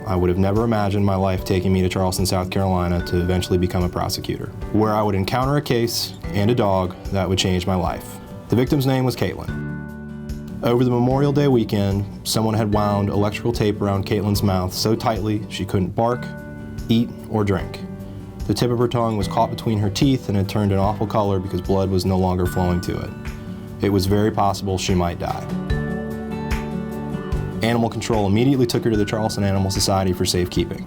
I would have never imagined my life taking me to Charleston, South Carolina to eventually become a prosecutor, where I would encounter a case and a dog that would change my life. The victim's name was Caitlyn. Over the Memorial Day weekend, someone had wound electrical tape around Caitlyn's mouth so tightly she couldn't bark, eat, or drink. The tip of her tongue was caught between her teeth and had turned an awful color because blood was no longer flowing to it. It was very possible she might die. Animal Control immediately took her to the Charleston Animal Society for safekeeping.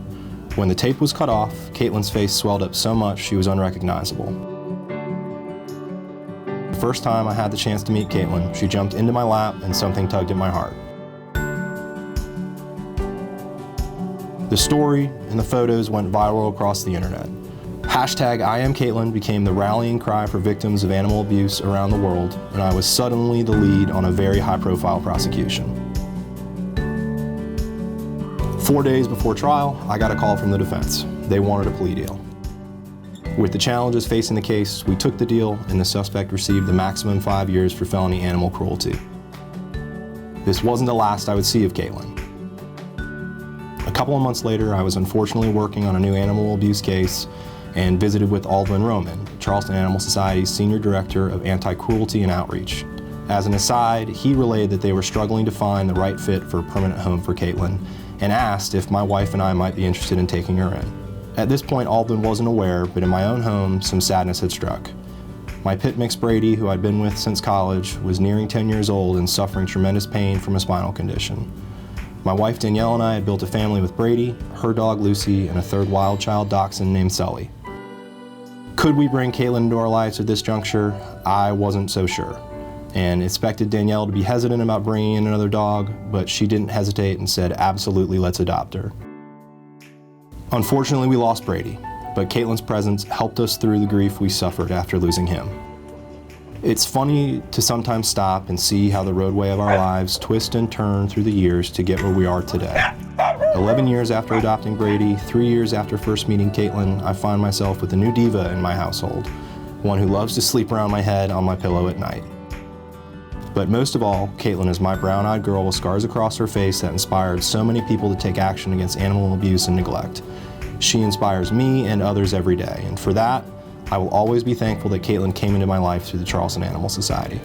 When the tape was cut off, Caitlyn's face swelled up so much she was unrecognizable. The first time I had the chance to meet Caitlyn, she jumped into my lap and something tugged at my heart. The story and the photos went viral across the internet. Hashtag #IamCaitlyn became the rallying cry for victims of animal abuse around the world, and I was suddenly the lead on a very high-profile prosecution. 4 days before trial, I got a call from the defense. They wanted a plea deal. With the challenges facing the case, we took the deal, and the suspect received the maximum 5 years for felony animal cruelty. This wasn't the last I would see of Caitlyn. A couple of months later, I was unfortunately working on a new animal abuse case and visited with Aldwin Roman, Charleston Animal Society's Senior Director of Anti-Cruelty and Outreach. As an aside, he relayed that they were struggling to find the right fit for a permanent home for Caitlyn and asked if my wife and I might be interested in taking her in. At this point, Aldwin wasn't aware, but in my own home, some sadness had struck. My pit mix Brady, who I'd been with since college, was nearing 10 years old and suffering tremendous pain from a spinal condition. My wife Danielle and I had built a family with Brady, her dog Lucy, and a third wild child dachshund named Sully. Could we bring Caitlyn into our lives at this juncture? I wasn't so sure, and expected Danielle to be hesitant about bringing in another dog, but she didn't hesitate and said, absolutely, let's adopt her. Unfortunately, we lost Brady, but Caitlyn's presence helped us through the grief we suffered after losing him. It's funny to sometimes stop and see how the roadway of our lives twist and turn through the years to get where we are today. 11 years after adopting Brady, 3 years after first meeting Caitlyn, I find myself with a new diva in my household, one who loves to sleep around my head on my pillow at night. But most of all, Caitlyn is my brown-eyed girl with scars across her face that inspired so many people to take action against animal abuse and neglect. She inspires me and others every day, and for that, I will always be thankful that Caitlyn came into my life through the Charleston Animal Society.